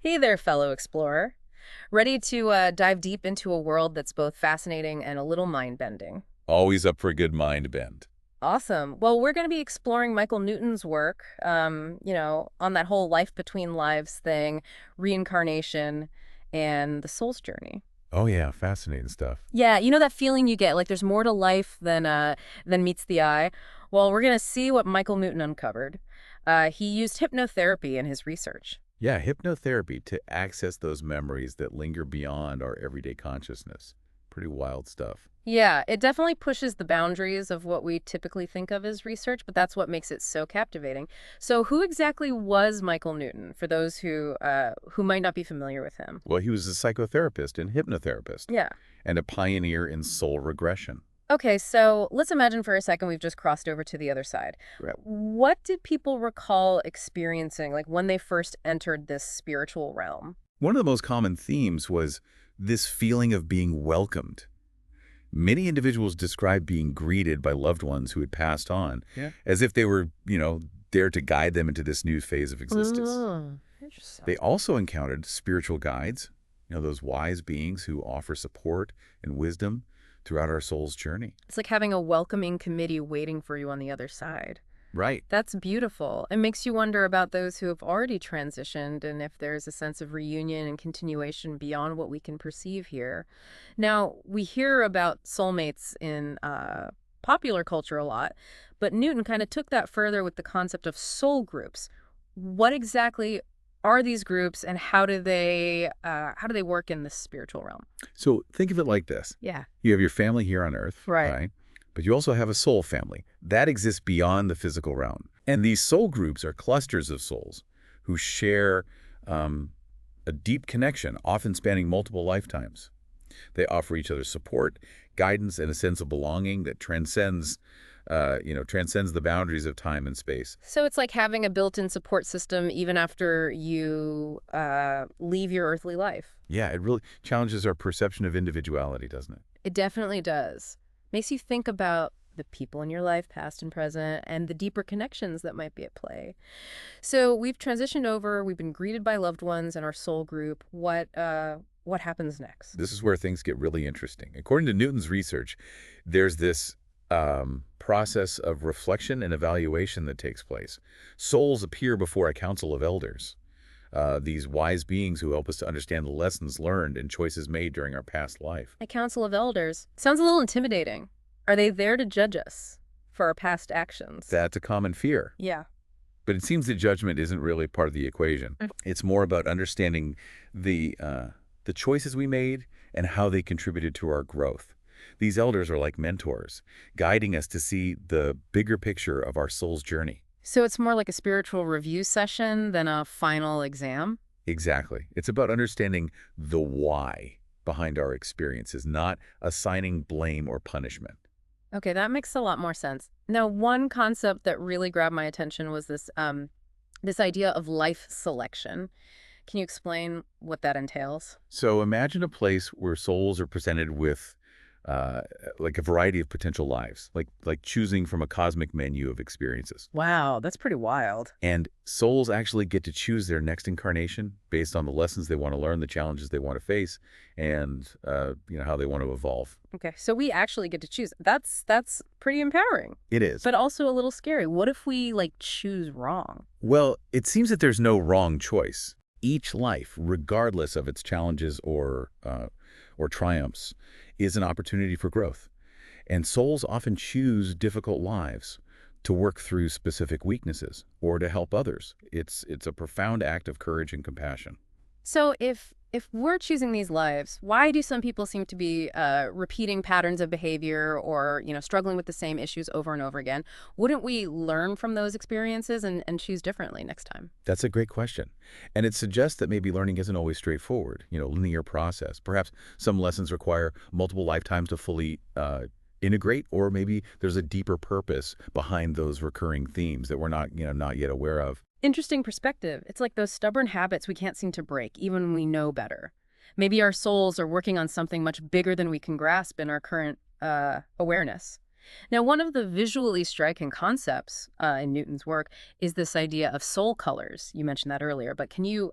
Hey there, fellow explorer. Ready to dive deep into a world that's both fascinating and a little mind-bending. Always up for a good mind bend. Awesome. Well, we're going to be exploring Michael Newton's work, on that whole life between lives thing, reincarnation, and the soul's journey. Oh yeah, fascinating stuff. Yeah, you know that feeling you get, like there's more to life than meets the eye? Well, we're going to see what Michael Newton uncovered. He used hypnotherapy in his research. Yeah, hypnotherapy to access those memories that linger beyond our everyday consciousness. Pretty wild stuff. Yeah, it definitely pushes the boundaries of what we typically think of as research, but that's what makes it so captivating. So, who exactly was Michael Newton? For those who might not be familiar with him. Well, he was a psychotherapist and hypnotherapist, Yeah. and a pioneer in soul regression. Okay, so let's imagine for a second we've just crossed over to the other side. Right. What did people recall experiencing, like when they first entered this spiritual realm? One of the most common themes was this feeling of being welcomed. Many individuals described being greeted by loved ones who had passed on, Yeah. as if they were, there to guide them into this new phase of existence. Interesting. They also encountered spiritual guides, those wise beings who offer support and wisdom throughout our soul's journey. It's like having a welcoming committee waiting for you on the other side. Right. That's beautiful. It makes you wonder about those who have already transitioned and if there's a sense of reunion and continuation beyond what we can perceive here. Now, we hear about soulmates in popular culture a lot, but Newton kind of took that further with the concept of soul groups. What exactly are these groups, and how do they work in the spiritual realm? So think of it like this. Yeah. You have your family here on Earth, Right. right? But you also have a soul family. That exists beyond the physical realm. And these soul groups are clusters of souls who share a deep connection, often spanning multiple lifetimes. They offer each other support, guidance, and a sense of belonging that transcends the boundaries of time and space. So it's like having a built-in support system even after you leave your earthly life. Yeah, it really challenges our perception of individuality, doesn't it? It definitely does. Makes you think about the people in your life, past and present, and the deeper connections that might be at play. So we've transitioned over, we've been greeted by loved ones and our soul group. What happens next? This is where things get really interesting. According to Newton's research, there's this process of reflection and evaluation that takes place. Souls appear before a council of elders, these wise beings who help us to understand the lessons learned and choices made during our past life. A council of elders. Sounds a little intimidating. Are they there to judge us for our past actions? That's a common fear. Yeah. But it seems that judgment isn't really part of the equation. It's more about understanding the choices we made and how they contributed to our growth. These elders are like mentors, guiding us to see the bigger picture of our soul's journey. So it's more like a spiritual review session than a final exam? Exactly. It's about understanding the why behind our experiences, not assigning blame or punishment. Okay, that makes a lot more sense. Now, one concept that really grabbed my attention was this idea of life selection. Can you explain what that entails? So imagine a place where souls are presented with like a variety of potential lives, like choosing from a cosmic menu of experiences. Wow, that's pretty wild. And souls actually get to choose their next incarnation based on the lessons they want to learn, the challenges they want to face, and how they want to evolve. Okay, so we actually get to choose. That's pretty empowering, It is. but also a little scary. What if we choose wrong? Well, it seems that there's no wrong choice. Each life, regardless of its challenges or triumphs, is an opportunity for growth. And souls often choose difficult lives to work through specific weaknesses or to help others. It's a profound act of courage and compassion. So if we're choosing these lives, why do some people seem to be repeating patterns of behavior or struggling with the same issues over and over again? Wouldn't we learn from those experiences and choose differently next time? That's a great question. And it suggests that maybe learning isn't always straightforward, linear process. Perhaps some lessons require multiple lifetimes to fully integrate, or maybe there's a deeper purpose behind those recurring themes that we're not yet aware of. Interesting perspective. It's like those stubborn habits we can't seem to break, even when we know better. Maybe our souls are working on something much bigger than we can grasp in our current awareness. Now, one of the visually striking concepts in Newton's work is this idea of soul colors. You mentioned that earlier, but can you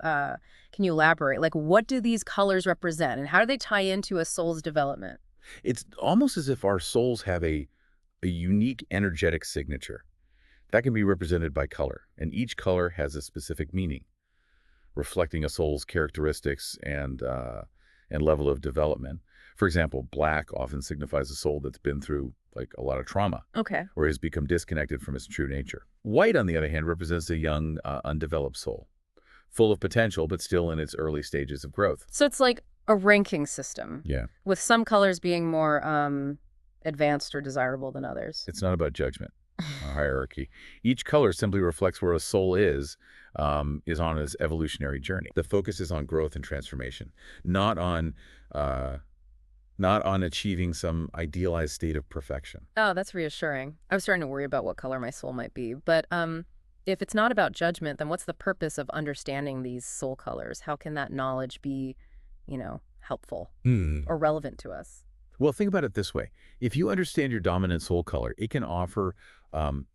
elaborate? Like, what do these colors represent, and how do they tie into a soul's development? It's almost as if our souls have a unique energetic signature that can be represented by color, and each color has a specific meaning, reflecting a soul's characteristics and level of development. For example, black often signifies a soul that's been through like a lot of trauma Okay. or has become disconnected from its true nature. White, on the other hand, represents a young, undeveloped soul, full of potential but still in its early stages of growth. So it's like a ranking system, Yeah, with some colors being more advanced or desirable than others. it's not about judgment or hierarchy. Each color simply reflects where a soul is on its evolutionary journey. The focus is on growth and transformation, not on uh, not on achieving some idealized state of perfection. Oh, that's reassuring. I was starting to worry about what color my soul might be. But if it's not about judgment, then what's the purpose of understanding these soul colors? How can that knowledge be, helpful Hmm. or relevant to us? Well, think about it this way. If you understand your dominant soul color, it can offer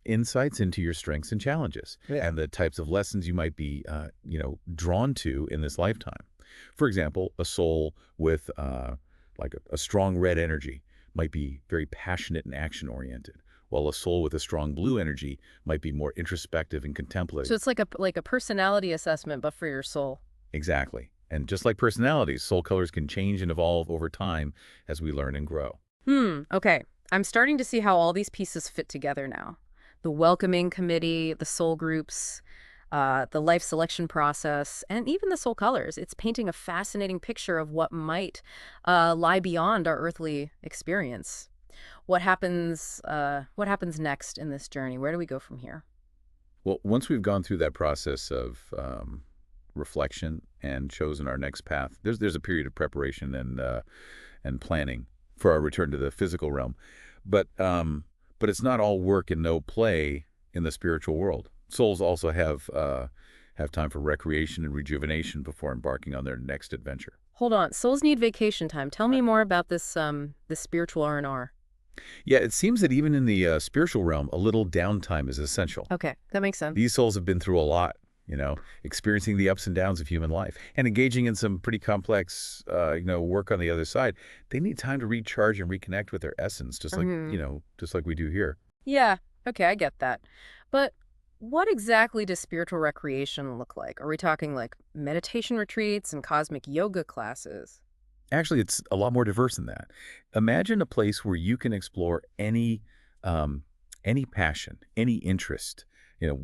insights into your strengths and challenges, Yeah. and the types of lessons you might be, drawn to in this lifetime. For example, a soul with like a strong red energy might be very passionate and action-oriented, while a soul with a strong blue energy might be more introspective and So contemplative. it's like a personality assessment, but for your soul. Exactly. And just like personalities, soul colors can change and evolve over time as we learn and grow. Okay. I'm starting to see how all these pieces fit together now. The welcoming committee, the soul groups, the life selection process, and even the soul colors. It's painting a fascinating picture of what might lie beyond our earthly experience. What happens next in this journey? Where do we go from here? Well, once we've gone through that process of reflection and chosen our next path, there's a period of preparation and planning for our return to the physical realm. But it's not all work and no play in the spiritual world. Souls also have time for recreation and rejuvenation before embarking on their next adventure. Hold on. Souls need vacation time. Tell me more about this spiritual R&R. Yeah, it seems that even in the spiritual realm, a little downtime is essential. Okay, that makes sense. These souls have been through a lot, experiencing the ups and downs of human life and engaging in some pretty complex, work on the other side. They need time to recharge and reconnect with their essence, just like we do here. Yeah, okay, I get that. But what exactly does spiritual recreation look like? Are we talking like meditation retreats and cosmic yoga classes? Actually, it's a lot more diverse than that. Imagine a place where you can explore um, any passion, any interest,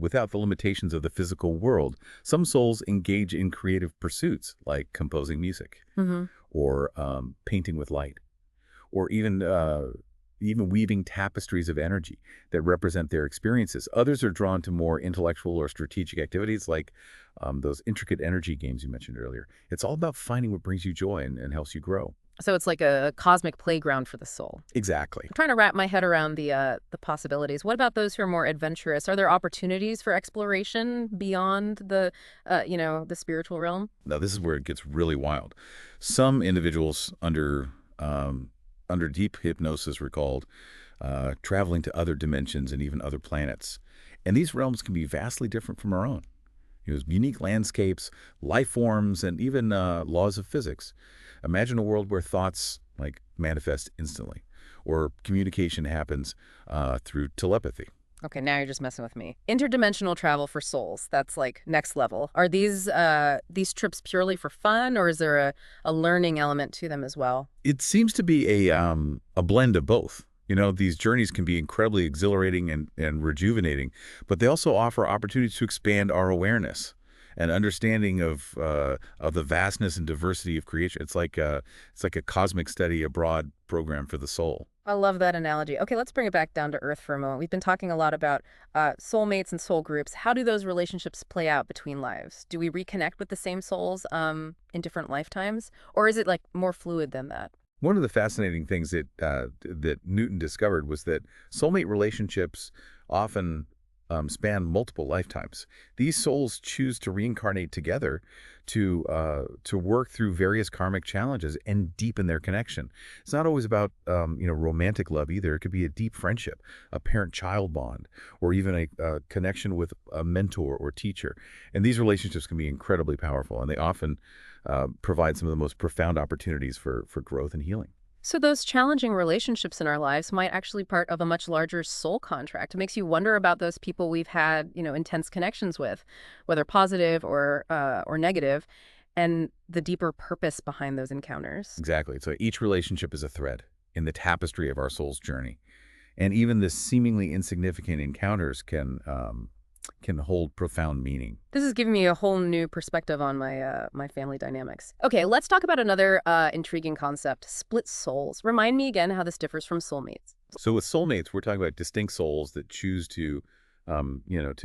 without the limitations of the physical world. Some souls engage in creative pursuits like composing music Mm-hmm. or painting with light, or even weaving tapestries of energy that represent their experiences. Others are drawn to more intellectual or strategic activities like those intricate energy games you mentioned earlier. It's all about finding what brings you joy and helps you grow. So it's like a cosmic playground for the soul. Exactly. I'm trying to wrap my head around the possibilities. What about those who are more adventurous? Are there opportunities for exploration beyond the spiritual realm? Now, this is where it gets really wild. Some individuals under deep hypnosis recalled traveling to other dimensions and even other planets. And these realms can be vastly different from our own. Unique landscapes, life forms, and even laws of physics. Imagine a world where thoughts like manifest instantly, or communication happens through telepathy. Okay, now you're just messing with me. Interdimensional travel for souls. That's like next level. Are these trips purely for fun, or is there a learning element to them as well? It seems to be a blend of both. These journeys can be incredibly exhilarating and rejuvenating, but they also offer opportunities to expand our awareness and understanding of the vastness and diversity of creation. It's like a cosmic study abroad program for the soul. I love that analogy. Okay, let's bring it back down to earth for a moment. We've been talking a lot about soulmates and soul groups. How do those relationships play out between lives? Do we reconnect with the same souls in different lifetimes, or is it like more fluid than that? One of the fascinating things that Newton discovered was that soulmate relationships often span multiple lifetimes. These souls choose to reincarnate together to work through various karmic challenges and deepen their connection. It's not always about romantic love either. It could be a deep friendship, a parent-child bond, or even a connection with a mentor or teacher. And these relationships can be incredibly powerful, and they often provide some of the most profound opportunities for growth and healing. So those challenging relationships in our lives might actually part of a much larger soul contract. It makes you wonder about those people we've had, intense connections with, whether positive or negative, and the deeper purpose behind those encounters. Exactly. So each relationship is a thread in the tapestry of our soul's journey. And even the seemingly insignificant encounters can hold profound meaning. This is giving me a whole new perspective on my family dynamics. Okay, let's talk about another intriguing concept: split souls. Remind me again how this differs from soulmates. So with soulmates, we're talking about distinct souls that choose to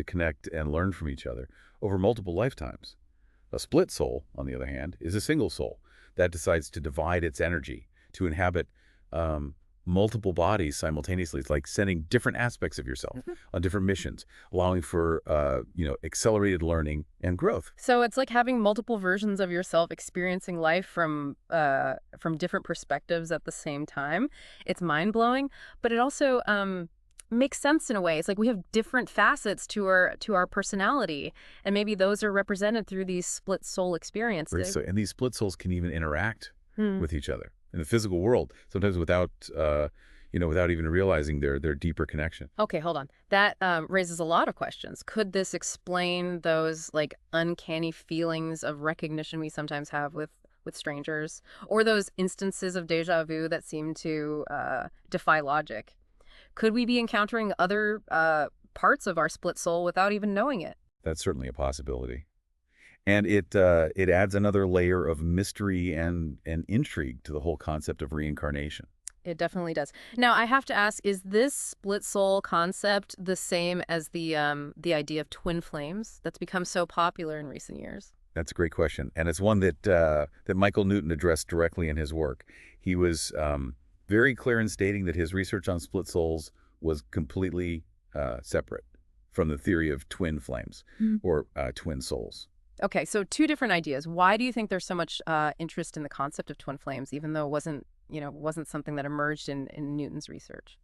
connect and learn from each other over multiple lifetimes. A split soul, on the other hand, is a single soul that decides to divide its energy to inhabit multiple bodies simultaneously. It's like sending different aspects of yourself on different missions, allowing for accelerated learning and growth. So it's like having multiple versions of yourself experiencing life from different perspectives at the same time. It's mind-blowing, but it also makes sense in a way. It's like we have different facets to our personality, and maybe those are represented through these split soul Right. experiences. And these split souls can even interact Hmm. with each other in the physical world, sometimes without even realizing their deeper connection. Okay, hold on. That raises a lot of questions. Could this explain those like uncanny feelings of recognition we sometimes have with strangers, or those instances of deja vu that seem to defy logic? Could we be encountering other parts of our split soul without even knowing it? That's certainly a possibility. And it adds another layer of mystery and intrigue to the whole concept of reincarnation. It definitely does. Now, I have to ask, is this split soul concept the same as the idea of twin flames that's become so popular in recent years? That's a great question, and it's one that Michael Newton addressed directly in his work. He was very clear in stating that his research on split souls was completely separate from the theory of twin flames or twin souls. Okay, so two different ideas. Why do you think there's so much interest in the concept of twin flames, even though it wasn't something that emerged in Newton's research?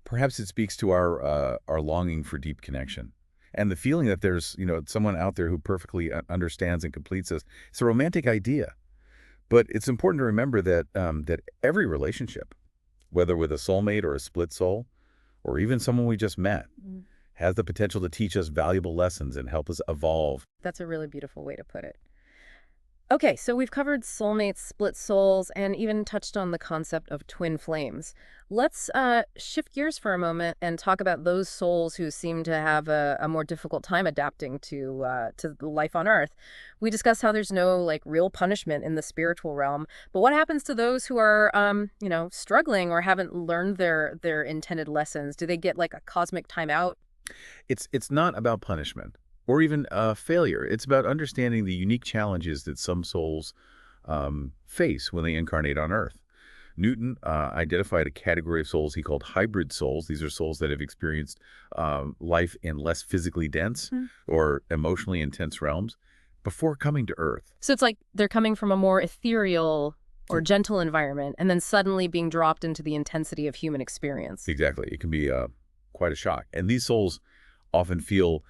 Perhaps it speaks to our longing for deep connection and the feeling that there's someone out there who perfectly understands and completes us. It's a romantic idea, but it's important to remember that every relationship, whether with a soulmate or a split soul, or even someone we just met, Mm. has the potential to teach us valuable lessons and help us evolve. That's a really beautiful way to put it. Okay, so we've covered soulmates, split souls, and even touched on the concept of twin flames. Let's shift gears for a moment and talk about those souls who seem to have a more difficult time adapting to the life on Earth. We discussed how there's no like real punishment in the spiritual realm, but what happens to those who are struggling or haven't learned their intended lessons? Do they get like a cosmic timeout? It's not about punishment or even failure. It's about understanding the unique challenges that some souls face when they incarnate on Earth. Newton identified a category of souls he called hybrid souls. These are souls that have experienced life in less physically dense or emotionally intense realms before coming to Earth. So it's like they're coming from a more ethereal or gentle environment and then suddenly being dropped into the intensity of human experience. Exactly. It can be quite a shock. And these souls often feel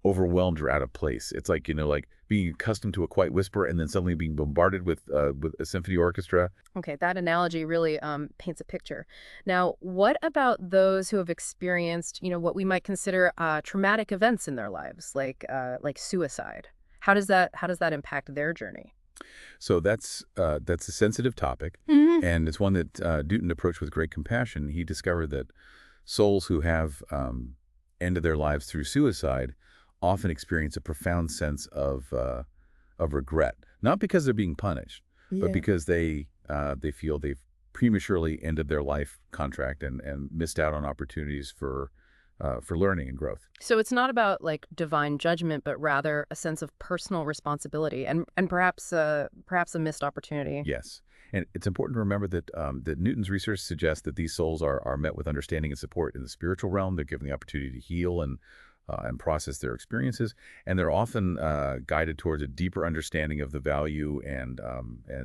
overwhelmed or out of place. It's like, like being accustomed to a quiet whisper and then suddenly being bombarded with a symphony orchestra. Okay, that analogy really paints a picture. Now, what about those who have experienced, what we might consider traumatic events in their lives, like suicide? How does that impact their journey? So that's a sensitive topic, Hmm. and it's one that Newton approached with great compassion. He discovered that souls who have ended their lives through suicide often experience a profound sense of regret, not because they're being punished, but Yeah. because they feel they've prematurely ended their life contract and missed out on opportunities for for learning and growth. So it's not about like divine judgment, but rather a sense of personal responsibility and perhaps a missed opportunity. Yes. And it's important to remember that that Newton's research suggests that these souls are met with understanding and support in the spiritual realm. They're given the opportunity to heal and process their experiences, and they're often guided towards a deeper understanding of the value and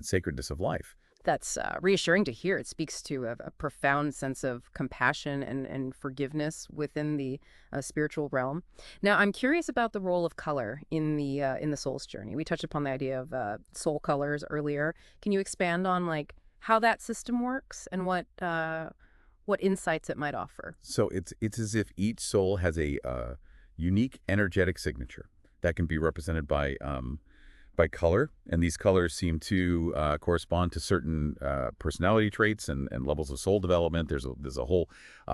sacredness of life. That's reassuring to hear. It speaks to a profound sense of compassion and forgiveness within the spiritual realm. Now, I'm curious about the role of color in the soul's journey. We touched upon the idea of soul colors earlier. Can you expand on like how that system works and what insights it might offer? So it's as if each soul has a unique energetic signature that can be represented by color, and these colors seem to correspond to certain personality traits and levels of soul development. There's a whole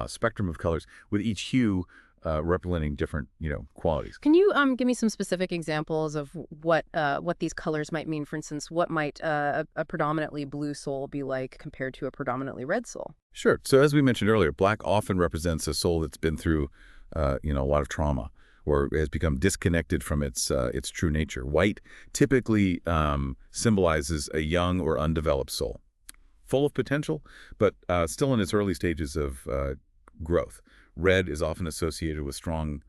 spectrum of colors, with each hue representing different qualities. Can you give me some specific examples of what these colors might mean? For instance, what might a predominantly blue soul be like compared to a predominantly red soul? Sure. So as we mentioned earlier, black often represents a soul that's been through a lot of trauma, or has become disconnected from its true nature. White typically symbolizes a young or undeveloped soul, full of potential, but still in its early stages of growth. Red is often associated with strong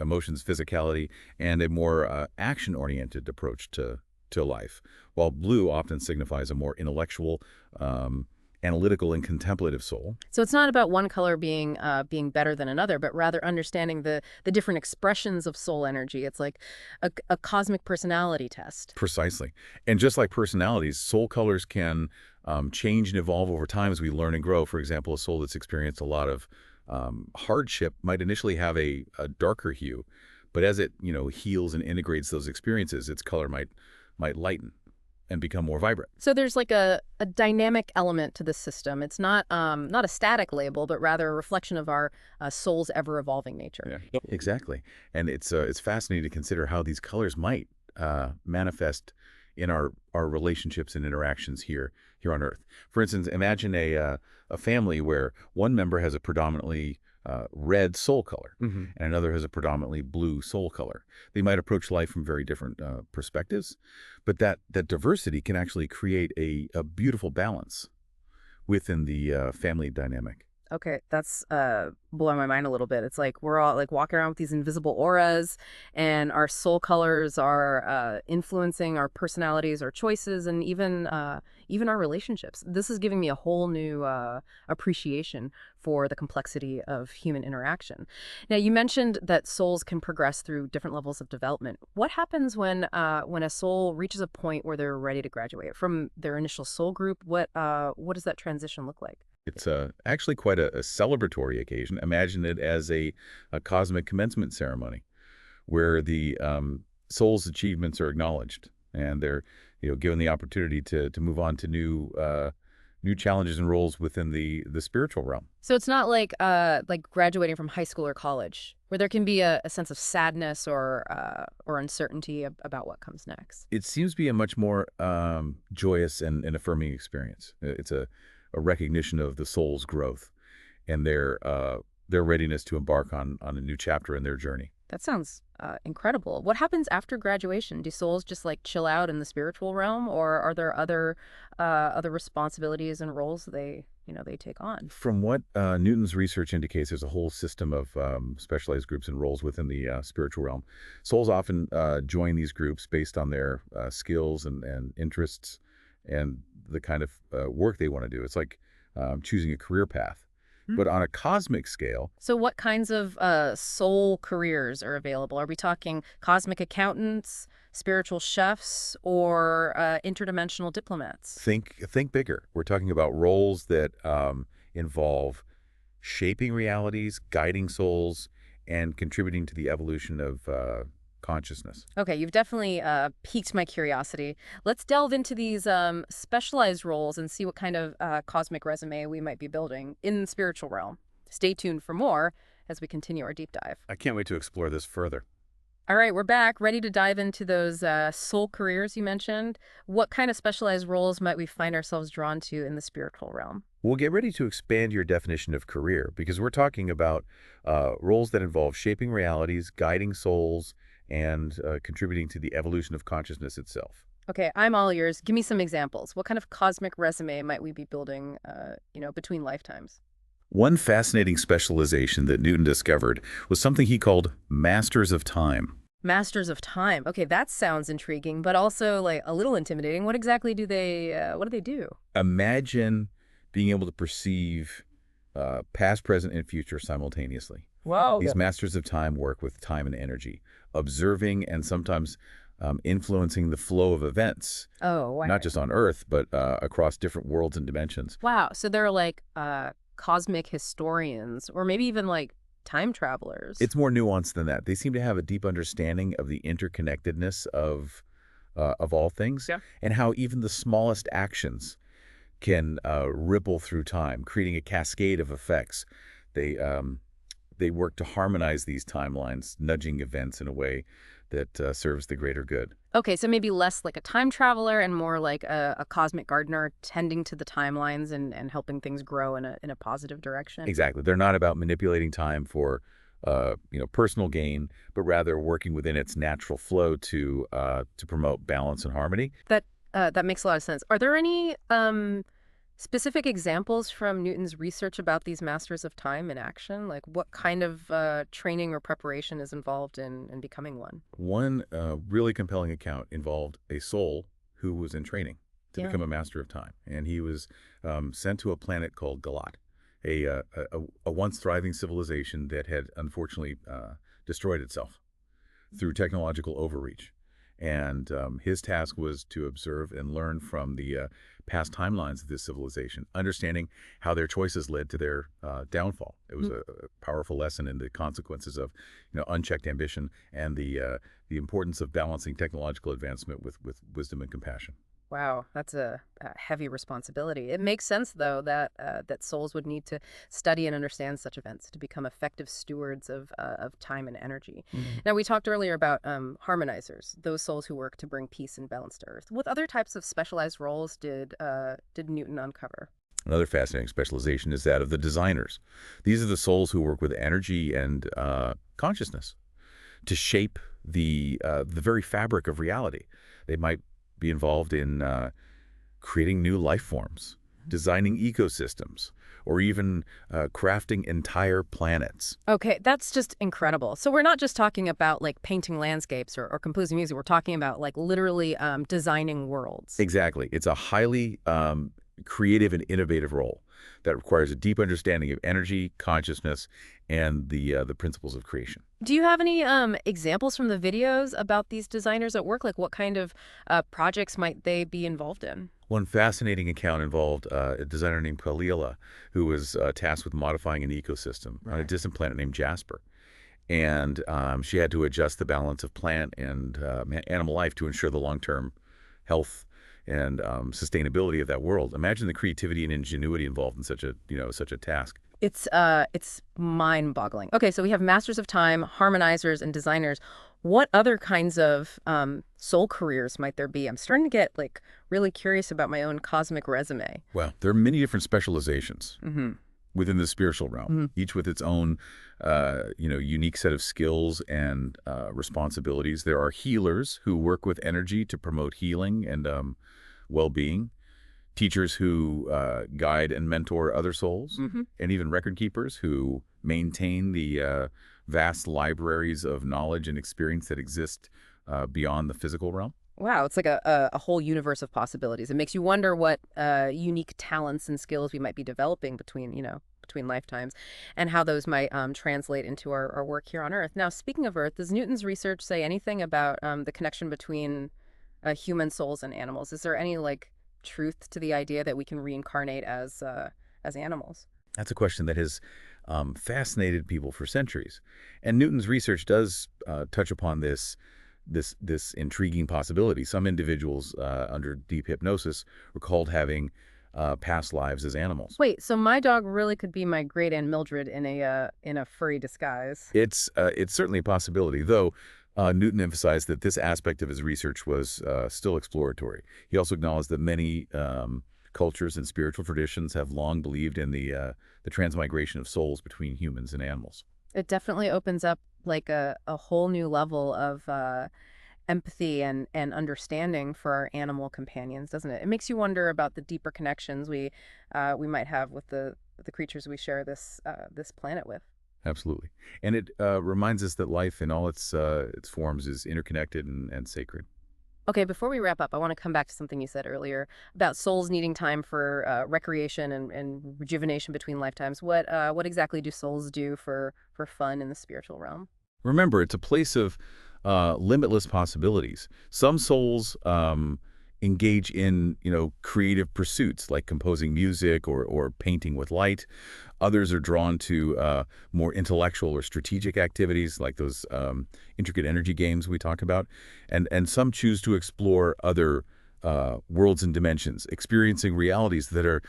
emotions, physicality, and a more action-oriented approach to life, while blue often signifies a more intellectual, analytical, and contemplative soul. So it's not about one color being better than another, but rather understanding the different expressions of soul energy. It's like a cosmic personality test. Precisely. And just like personalities, soul colors can change and evolve over time as we learn and grow. For example, a soul that's experienced a lot of hardship might initially have a darker hue, but as it heals and integrates those experiences, its color might lighten and become more vibrant. So there's like a dynamic element to the system. It's not a static label, but rather a reflection of our soul's ever-evolving nature. Yeah. Yep. Exactly. And it's fascinating to consider how these colors might manifest in our relationships and interactions here on Earth. For instance, imagine a family where one member has a predominantly red soul color, and another has a predominantly blue soul color. They might approach life from very different perspectives, but that diversity can actually create a beautiful balance within the family dynamic. Okay, that's blowing my mind a little bit. It's like we're all like walking around with these invisible auras, and our soul colors are influencing our personalities, our choices, and even our relationships. This is giving me a whole new appreciation for the complexity of human interaction. Now, you mentioned that souls can progress through different levels of development. What happens when a soul reaches a point where they're ready to graduate from their initial soul group? What does that transition look like? It's actually quite a celebratory occasion. Imagine it as a cosmic commencement ceremony where the soul's achievements are acknowledged, and they're given the opportunity to move on to new challenges and roles within the spiritual realm. So it's not like graduating from high school or college, where there can be a sense of sadness or uncertainty about what comes next. It seems to be a much more joyous and affirming experience. It's a recognition of the soul's growth and their readiness to embark on a new chapter in their journey. That sounds incredible. What happens after graduation? Do souls just like chill out in the spiritual realm, or are there other responsibilities and roles they take on? From what Newton's research indicates, there's a whole system of specialized groups and roles within the spiritual realm. Souls often join these groups based on their skills and interests and the kind of work they want to do. It's like choosing a career path. But on a cosmic scale. So what kinds of soul careers are available? Are we talking cosmic accountants, spiritual chefs, or interdimensional diplomats? Think bigger. We're talking about roles that involve shaping realities, guiding souls, and contributing to the evolution of consciousness. Okay, you've definitely piqued my curiosity. Let's delve into these specialized roles and see what kind of cosmic resume we might be building in the spiritual realm. Stay tuned for more as we continue our deep dive. I can't wait to explore this further. All right, we're back, ready to dive into those soul careers you mentioned. What kind of specialized roles might we find ourselves drawn to in the spiritual realm? We'll get ready to expand your definition of career because we're talking about roles that involve shaping realities, guiding souls, and contributing to the evolution of consciousness itself. Okay, I'm all ears. Give me some examples. What kind of cosmic resume might we be building, between lifetimes? One fascinating specialization that Newton discovered was something he called Masters of Time. Masters of Time. Okay, that sounds intriguing, but also like a little intimidating. What exactly what do they do? Imagine being able to perceive past, present, and future simultaneously. Wow. These Masters of Time work with time and energy, observing and sometimes influencing the flow of events, Oh, wow. not just on Earth, but across different worlds and dimensions. Wow. So they're like cosmic historians or maybe even like time travelers. It's more nuanced than that. They seem to have a deep understanding of the interconnectedness of all things, Yeah. and how even the smallest actions can ripple through time, creating a cascade of effects. They they work to harmonize these timelines, nudging events in a way that serves the greater good. Okay, so maybe less like a time traveler and more like a cosmic gardener tending to the timelines and helping things grow in a positive direction. Exactly. They're not about manipulating time for personal gain, but rather working within its natural flow to promote balance and harmony. That makes a lot of sense. Are there any specific examples from Newton's research about these masters of time in action? Like what kind of training or preparation is involved in becoming one? One really compelling account involved a soul who was in training to Yeah. become a master of time, and he was sent to a planet called Galat, a once thriving civilization that had unfortunately destroyed itself through technological overreach. And his task was to observe and learn from the past timelines of this civilization, understanding how their choices led to their downfall. It was a powerful lesson in the consequences of, unchecked ambition and the importance of balancing technological advancement with wisdom and compassion. Wow, that's a heavy responsibility. It makes sense, though, that souls would need to study and understand such events to become effective stewards of time and energy. Mhm. Now, we talked earlier about harmonizers, those souls who work to bring peace and balance to Earth. What other types of specialized roles did Newton uncover? Another fascinating specialization is that of the designers. These are the souls who work with energy and consciousness to shape the very fabric of reality. They might be involved in creating new life forms, designing ecosystems, or even crafting entire planets. Okay, that's just incredible. So we're not just talking about like painting landscapes or composing music. We're talking about like literally designing worlds. Exactly. It's a highly creative and innovative role that requires a deep understanding of energy, consciousness, and the principles of creation. Do you have any examples from the videos about these designers at work? Like what kind of projects might they be involved in? One fascinating account involved a designer named Kalila, who was tasked with modifying an ecosystem on a Right. distant planet named Jasper. And she had to adjust the balance of plant and animal life to ensure the long-term health and sustainability of that world. Imagine the creativity and ingenuity involved in such a task. It's mind-boggling. Okay, so we have masters of time, harmonizers, and designers. What other kinds of soul careers might there be? I'm starting to get like really curious about my own cosmic resume. Well, there are many different specializations Mm-hmm. within the spiritual realm, each with its own, unique set of skills and responsibilities. There are healers who work with energy to promote healing and well-being, teachers who guide and mentor other souls, Mm-hmm. and even record keepers who maintain the vast libraries of knowledge and experience that exist beyond the physical realm. Wow, it's like a whole universe of possibilities. It makes you wonder what unique talents and skills we might be developing between lifetimes and how those might translate into our work here on Earth. Now, speaking of Earth, does Newton's research say anything about the connection between human souls and animals? Is there any like truth to the idea that we can reincarnate as animals? That's a question that has fascinated people for centuries, and Newton's research does touch upon this intriguing possibility. Some individuals under deep hypnosis recalled having past lives as animals. Wait, so my dog really could be my great aunt Mildred in a furry disguise? It's certainly a possibility, though Newton emphasized that this aspect of his research was still exploratory. He also acknowledged that many cultures and spiritual traditions have long believed in the transmigration of souls between humans and animals. It definitely opens up like a whole new level of empathy and understanding for our animal companions, doesn't it? It makes you wonder about the deeper connections we might have with the creatures we share this planet with. Absolutely. And it reminds us that life in all its forms is interconnected and sacred. Okay, before we wrap up, I want to come back to something you said earlier about souls needing time for recreation and rejuvenation between lifetimes. What exactly do souls do for fun in the spiritual realm? Remember, it's a place of limitless possibilities. Some souls engage in, creative pursuits like composing music or painting with light. Others are drawn to more intellectual or strategic activities like those intricate energy games we talk about. And some choose to explore other worlds and dimensions, experiencing realities that are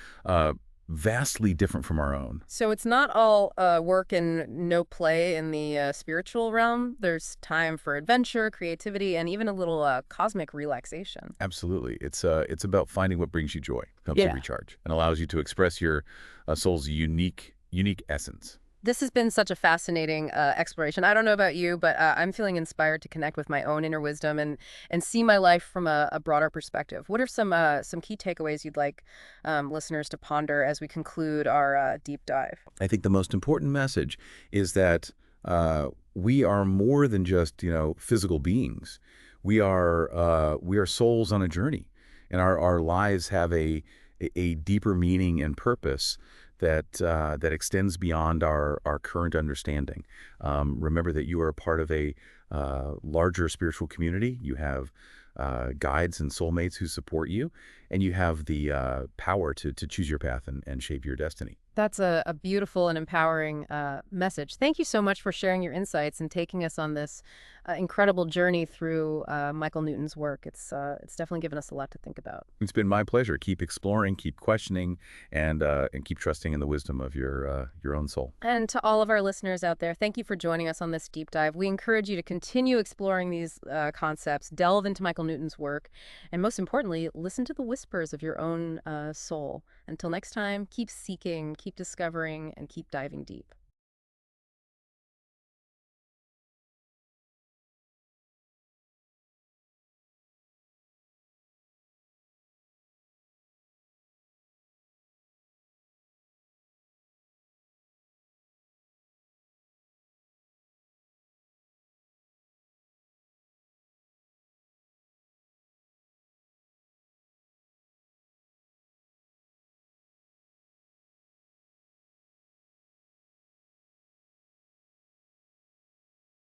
vastly different from our own. So it's not all work and no play in the spiritual realm. There's time for adventure, creativity, and even a little cosmic relaxation. Absolutely. It's about finding what brings you joy, helps you Yeah. recharge, and allows you to express your soul's unique essence. This has been such a fascinating exploration. I don't know about you, but I'm feeling inspired to connect with my own inner wisdom and see my life from a broader perspective. What are some key takeaways you'd like listeners to ponder as we conclude our deep dive? I think the most important message is that we are more than just physical beings. We are souls on a journey, and our lives have a deeper meaning and purpose that extends beyond our current understanding. Remember that you are a part of a larger spiritual community. You have guides and soulmates who support you, and you have the power to choose your path and shape your destiny. That's a beautiful and empowering message. Thank you so much for sharing your insights and taking us on this incredible journey through Michael Newton's work. It's definitely given us a lot to think about. It's been my pleasure. Keep exploring, keep questioning, and keep trusting in the wisdom of your own soul. And to all of our listeners out there, thank you for joining us on this deep dive. We encourage you to continue exploring these concepts, delve into Michael Newton's work, and most importantly, listen to the whispers of your own soul. Until next time, keep seeking, keep discovering, and keep diving deep.